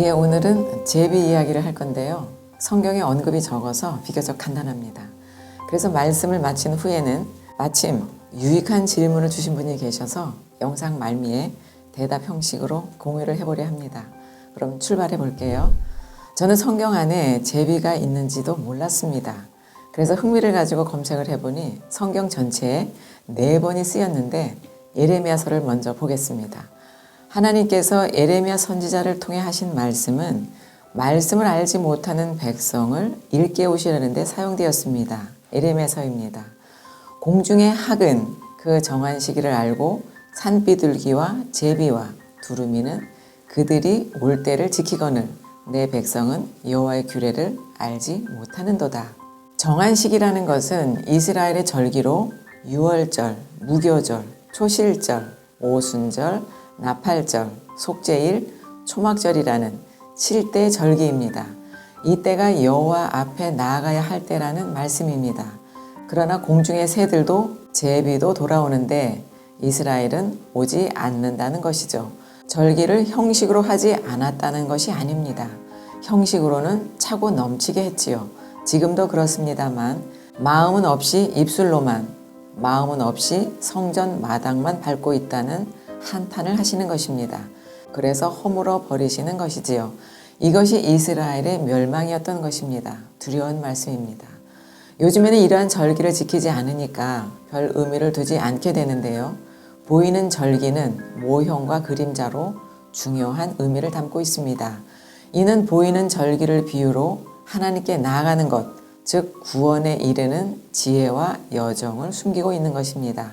오늘은 제비 이야기를 할 건데요. 성경에 언급이 적어서 비교적 간단합니다. 그래서 말씀을 마친 후에는 마침 유익한 질문을 주신 분이 계셔서 영상 말미에 대답 형식으로 공유를 해보려 합니다. 그럼 출발해 볼게요. 저는 성경 안에 제비가 있는지도 몰랐습니다. 그래서 흥미를 가지고 검색을 해보니 성경 전체에 4번이 쓰였는데 예레미야서를 먼저 보겠습니다. 하나님께서 예레미야 선지자를 통해 하신 말씀은 말씀을 알지 못하는 백성을 일깨우시려는 데 사용되었습니다. 예레미야서입니다. 공중의 학은 그 정한 시기를 알고 산비둘기와 제비와 두루미는 그들이 올 때를 지키거늘 내 백성은 여호와의 규례를 알지 못하는도다. 정한 시기라는 것은 이스라엘의 절기로 유월절, 무교절, 초실절, 오순절, 나팔절, 속죄일, 초막절이라는 7대 절기입니다. 이때가 여호와 앞에 나아가야 할 때라는 말씀입니다. 그러나 공중의 새들도 제비도 돌아오는데 이스라엘은 오지 않는다는 것이죠. 절기를 형식으로 하지 않았다는 것이 아닙니다. 형식으로는 차고 넘치게 했지요. 지금도 그렇습니다만 마음은 없이 입술로만, 마음은 없이 성전 마당만 밟고 있다는 한탄을 하시는 것입니다. 그래서 허물어 버리시는 것이지요. 이것이 이스라엘의 멸망이었던 것입니다. 두려운 말씀입니다. 요즘에는 이러한 절기를 지키지 않으니까 별 의미를 두지 않게 되는데요. 보이는 절기는 모형과 그림자로 중요한 의미를 담고 있습니다. 이는 보이는 절기를 비유로 하나님께 나아가는 것, 즉 구원에 이르는 지혜와 여정을 숨기고 있는 것입니다.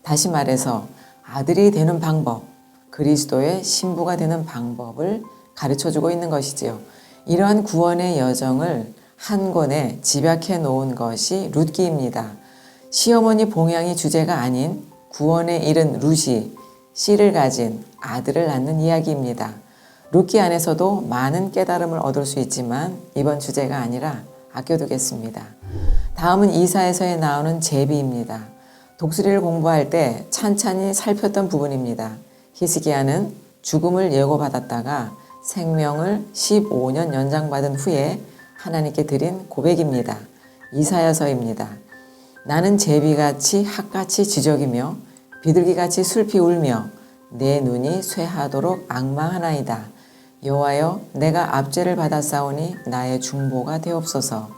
다시 말해서 아들이 되는 방법, 그리스도의 신부가 되는 방법을 가르쳐주고 있는 것이지요. 이러한 구원의 여정을 한 권에 집약해 놓은 것이 룻기입니다. 시어머니 봉양이 주제가 아닌 구원에 이른 룻이 씨를 가진 아들을 낳는 이야기입니다. 룻기 안에서도 많은 깨달음을 얻을 수 있지만 이번 주제가 아니라 아껴두겠습니다. 다음은 이사야서에 나오는 제비입니다. 독수리를 공부할 때 찬찬히 살폈던 부분입니다. 히스기야는 죽음을 예고받았다가 생명을 15년 연장받은 후에 하나님께 드린 고백입니다. 이사야서입니다. 나는 제비같이 핫같이 지저귀며 비둘기같이 슬피 울며 내 눈이 쇠하도록 앙망하나이다. 여호와여, 내가 압제를 받았사오니 나의 중보가 되옵소서.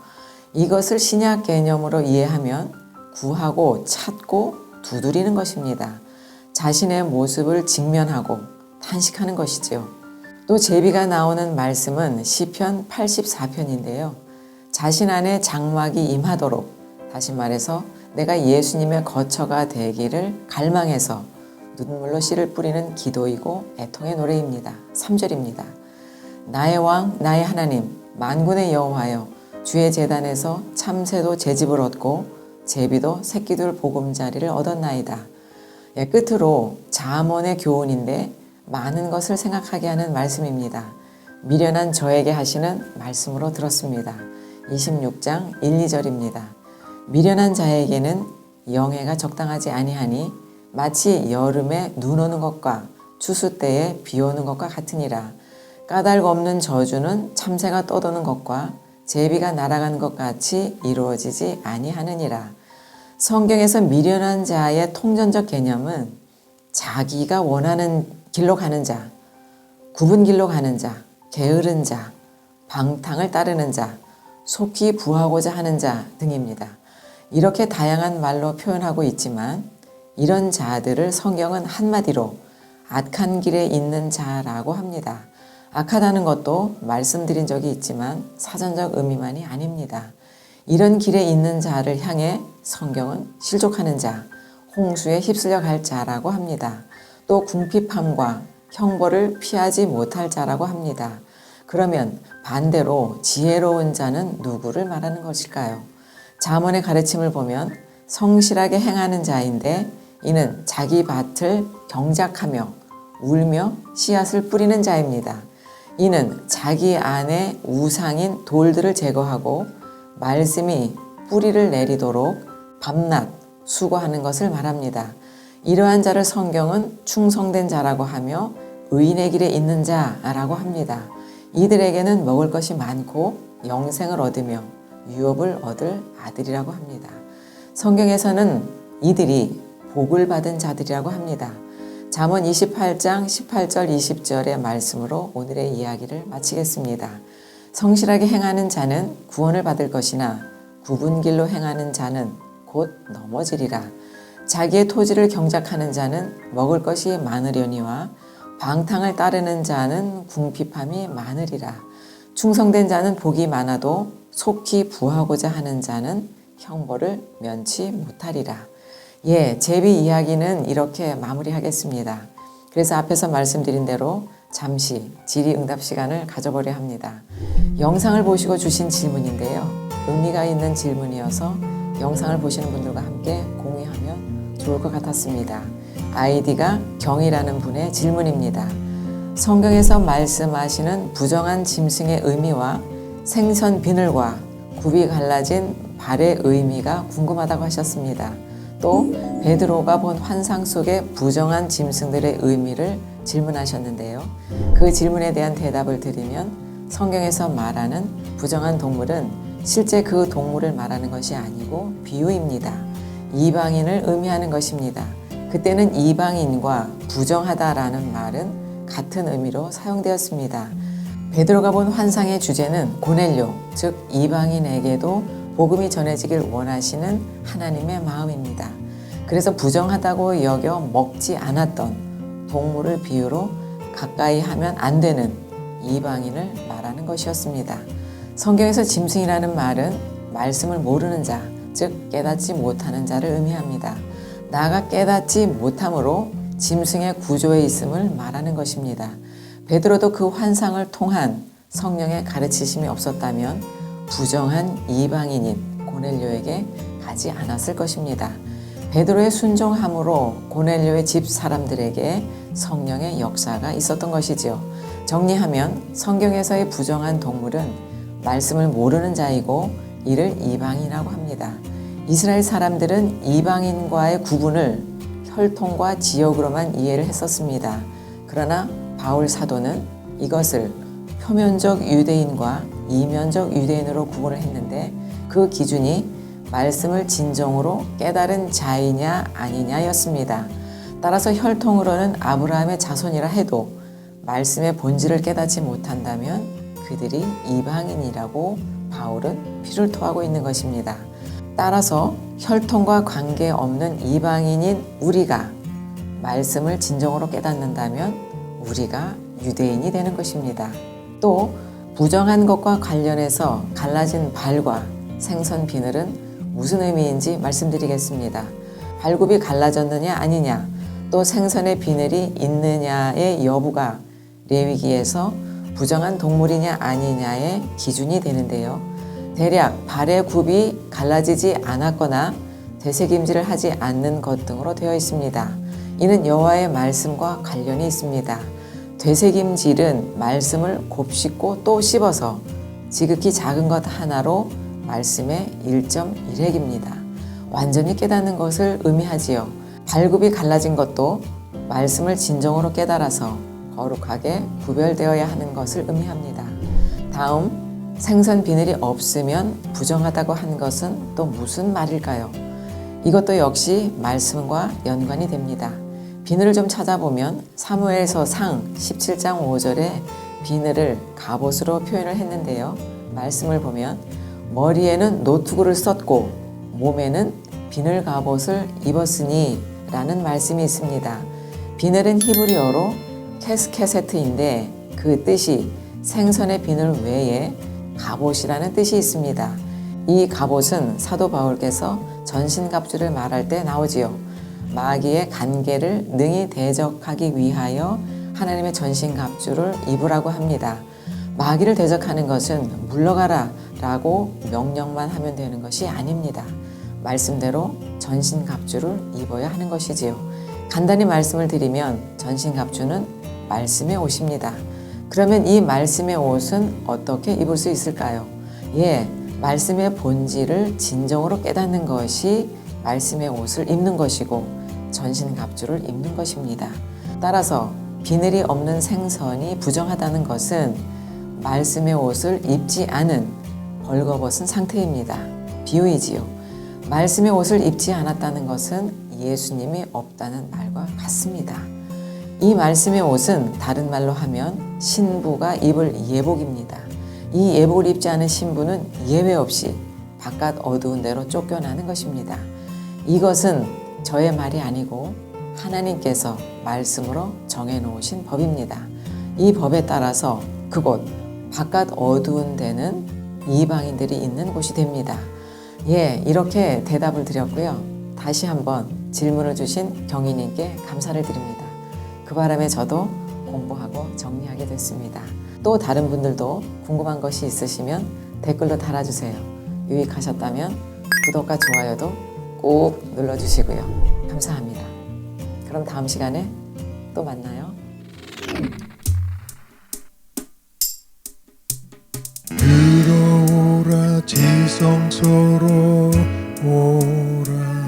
이것을 신약 개념으로 이해하면 구하고 찾고 두드리는 것입니다. 자신의 모습을 직면하고 탄식하는 것이지요. 또 제비가 나오는 말씀은 시편 84편인데요. 자신 안에 장막이 임하도록, 다시 말해서 내가 예수님의 거처가 되기를 갈망해서 눈물로 씨를 뿌리는 기도이고 애통의 노래입니다. 3절입니다. 나의 왕, 나의 하나님, 만군의 여호와여, 주의 제단에서 참새도 제집을 얻고 제비도 새끼들 보금자리를 얻었나이다. 끝으로 잠언의 교훈인데 많은 것을 생각하게 하는 말씀입니다. 미련한 저에게 하시는 말씀으로 들었습니다. 26장 1, 2절입니다. 미련한 자에게는 영해가 적당하지 아니하니 마치 여름에 눈 오는 것과 추수 때에 비 오는 것과 같으니라. 까닭 없는 저주는 참새가 떠도는 것과 제비가 날아가는 것 같이 이루어지지 아니하느니라. 성경에서 미련한 자의 통전적 개념은 자기가 원하는 길로 가는 자, 굽은 길로 가는 자, 게으른 자, 방탕을 따르는 자, 속히 부하고자 하는 자 등입니다. 이렇게 다양한 말로 표현하고 있지만 이런 자들을 성경은 한마디로 악한 길에 있는 자라고 합니다. 악하다는 것도 말씀드린 적이 있지만 사전적 의미만이 아닙니다. 이런 길에 있는 자를 향해 성경은 실족하는 자, 홍수에 휩쓸려 갈 자라고 합니다. 또 궁핍함과 형벌을 피하지 못할 자라고 합니다. 그러면 반대로 지혜로운 자는 누구를 말하는 것일까요? 잠언의 가르침을 보면 성실하게 행하는 자인데 이는 자기 밭을 경작하며 울며 씨앗을 뿌리는 자입니다. 이는 자기 안에 우상인 돌들을 제거하고 말씀이 뿌리를 내리도록 밤낮 수고하는 것을 말합니다. 이러한 자를 성경은 충성된 자라고 하며 의인의 길에 있는 자라고 합니다. 이들에게는 먹을 것이 많고 영생을 얻으며 유업을 얻을 아들이라고 합니다. 성경에서는 이들이 복을 받은 자들이라고 합니다. 잠언 28장 18절 20절의 말씀으로 오늘의 이야기를 마치겠습니다. 성실하게 행하는 자는 구원을 받을 것이나 굽은 길로 행하는 자는 곧 넘어지리라. 자기의 토지를 경작하는 자는 먹을 것이 많으려니와 방탕을 따르는 자는 궁핍함이 많으리라. 충성된 자는 복이 많아도 속히 부하고자 하는 자는 형벌을 면치 못하리라. 제비 이야기는 이렇게 마무리하겠습니다. 그래서 앞에서 말씀드린 대로 잠시 질의응답 시간을 가져보려 합니다. 영상을 보시고 주신 질문인데요. 의미가 있는 질문이어서 영상을 보시는 분들과 함께 공유하면 좋을 것 같았습니다. 아이디가 경이라는 분의 질문입니다. 성경에서 말씀하시는 부정한 짐승의 의미와 생선 비늘과 굽이 갈라진 발의 의미가 궁금하다고 하셨습니다. 또 베드로가 본 환상 속의 부정한 짐승들의 의미를 질문하셨는데요. 그 질문에 대한 대답을 드리면 성경에서 말하는 부정한 동물은 실제 그 동물을 말하는 것이 아니고 비유입니다. 이방인을 의미하는 것입니다. 그때는 이방인과 부정하다라는 말은 같은 의미로 사용되었습니다. 베드로가 본 환상의 주제는 고넬료, 즉 이방인에게도 복음이 전해지길 원하시는 하나님의 마음입니다. 그래서 부정하다고 여겨 먹지 않았던 동물을 비유로 가까이 하면 안 되는 이방인을 말하는 것이었습니다. 성경에서 짐승이라는 말은 말씀을 모르는 자, 즉 깨닫지 못하는 자를 의미합니다. 나가 깨닫지 못함으로 짐승의 구조에 있음을 말하는 것입니다. 베드로도 그 환상을 통한 성령의 가르치심이 없었다면 부정한 이방인인 고넬료에게 가지 않았을 것입니다. 베드로의 순종함으로 고넬료의 집 사람들에게 성령의 역사가 있었던 것이지요. 정리하면 성경에서의 부정한 동물은 말씀을 모르는 자이고 이를 이방인이라고 합니다. 이스라엘 사람들은 이방인과의 구분을 혈통과 지역으로만 이해를 했었습니다. 그러나 바울 사도는 이것을 표면적 유대인과 이면적 유대인으로 구분을 했는데 그 기준이 말씀을 진정으로 깨달은 자이냐 아니냐였습니다. 따라서 혈통으로는 아브라함의 자손이라 해도 말씀의 본질을 깨닫지 못한다면 그들이 이방인이라고 바울은 피를 토하고 있는 것입니다. 따라서 혈통과 관계없는 이방인인 우리가 말씀을 진정으로 깨닫는다면 우리가 유대인이 되는 것입니다. 또 부정한 것과 관련해서 갈라진 발과 생선 비늘은 무슨 의미인지 말씀드리겠습니다. 발굽이 갈라졌느냐 아니냐, 또 생선의 비늘이 있느냐의 여부가 레위기에서 부정한 동물이냐 아니냐의 기준이 되는데요. 대략 발의 굽이 갈라지지 않았거나 되새김질을 하지 않는 것 등으로 되어 있습니다. 이는 여호와의 말씀과 관련이 있습니다. 되새김질은 말씀을 곱씹고 또 씹어서 지극히 작은 것 하나로 말씀의 1.1핵입니다. 완전히 깨닫는 것을 의미하지요. 발굽이 갈라진 것도 말씀을 진정으로 깨달아서 거룩하게 구별되어야 하는 것을 의미합니다. 다음, 생선 비늘이 없으면 부정하다고 한 것은 또 무슨 말일까요? 이것도 역시 말씀과 연관이 됩니다. 비늘을 좀 찾아보면 사무엘서상 17장 5절에 비늘을 갑옷으로 표현을 했는데요. 말씀을 보면 머리에는 노투구를 썼고 몸에는 비늘 갑옷을 입었으니 라는 말씀이 있습니다. 비늘은 히브리어로 캐스케세트인데 그 뜻이 생선의 비늘 외에 갑옷이라는 뜻이 있습니다. 이 갑옷은 사도 바울께서 전신갑주를 말할 때 나오지요. 마귀의 간계를 능히 대적하기 위하여 하나님의 전신갑주를 입으라고 합니다. 마귀를 대적하는 것은 물러가라 라고 명령만 하면 되는 것이 아닙니다. 말씀대로 전신갑주를 입어야 하는 것이지요. 간단히 말씀을 드리면 전신갑주는 말씀의 옷입니다. 그러면 이 말씀의 옷은 어떻게 입을 수 있을까요? 말씀의 본질을 진정으로 깨닫는 것이 말씀의 옷을 입는 것이고 전신갑주를 입는 것입니다. 따라서 비늘이 없는 생선이 부정하다는 것은 말씀의 옷을 입지 않은 벌거벗은 상태입니다. 비유이지요. 말씀의 옷을 입지 않았다는 것은 예수님이 없다는 말과 같습니다. 이 말씀의 옷은 다른 말로 하면 신부가 입을 예복입니다. 이 예복을 입지 않은 신부는 예외 없이 바깥 어두운 데로 쫓겨나는 것입니다. 이것은 저의 말이 아니고 하나님께서 말씀으로 정해놓으신 법입니다. 이 법에 따라서 그곳 바깥 어두운 데는 이방인들이 있는 곳이 됩니다. 이렇게 대답을 드렸고요. 다시 한번 질문을 주신 경희님께 감사를 드립니다. 그 바람에 저도 공부하고 정리하게 됐습니다. 또 다른 분들도 궁금한 것이 있으시면 댓글로 달아주세요. 유익하셨다면 구독과 좋아요도 꼭 눌러주시고요. 감사합니다. 그럼 다음 시간에 또 만나요. 들어오라 지성소로 오라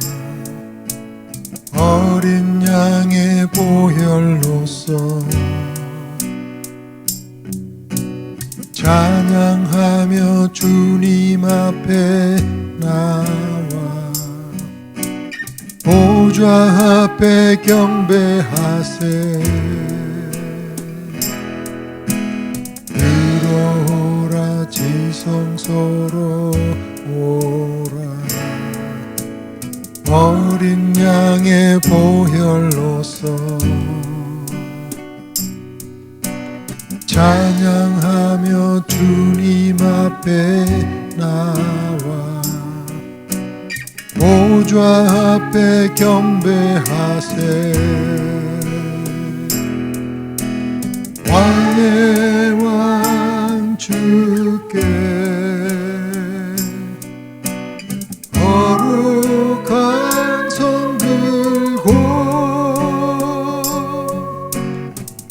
어린 양의 보혈로서 찬양하며 주님 앞에 나와 보좌 앞에 경배하세 들어오라 지성소로 오라 어린 양의 보혈로서 찬양하며 주님 앞에 나와 보좌 앞에 경배하세 왕의 왕 주께 거룩한 손 들고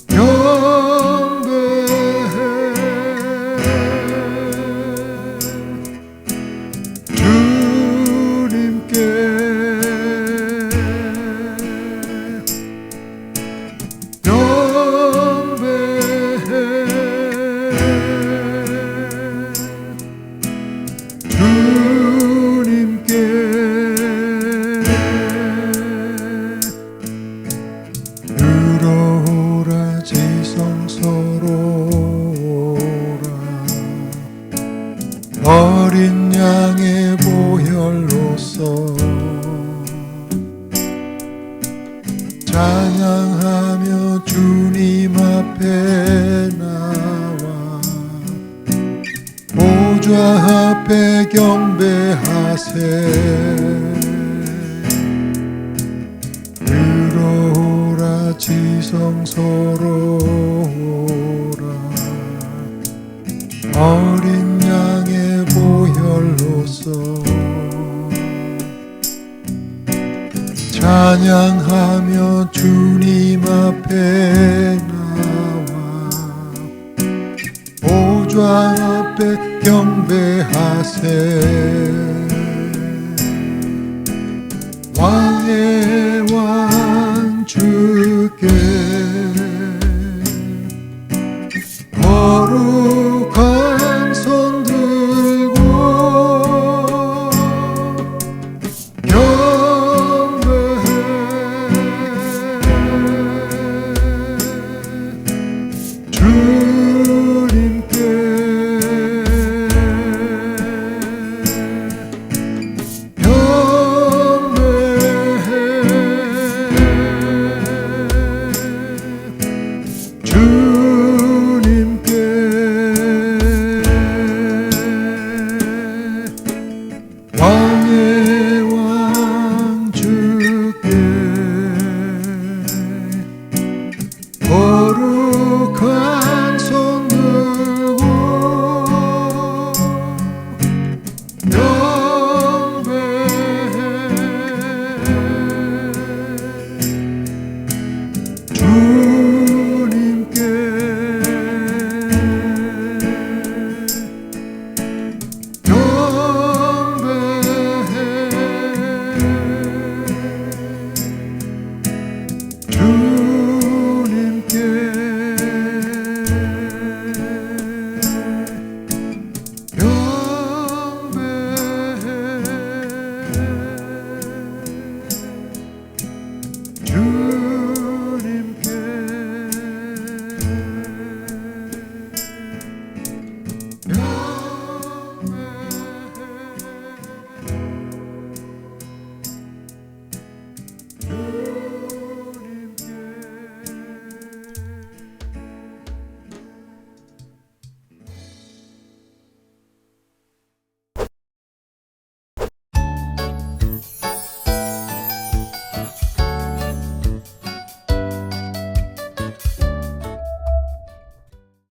경배해 주님께 들어오라 지성소로 오라 어린 양의 보혈로서 찬양하며 주님 앞에 나와 보좌 앞에 경배하세 들어오라 지성소로 오라 어린 양의 보혈로서 찬양하며 주님 앞에 나와 보좌 앞에 경배하세 왕의 왕 주께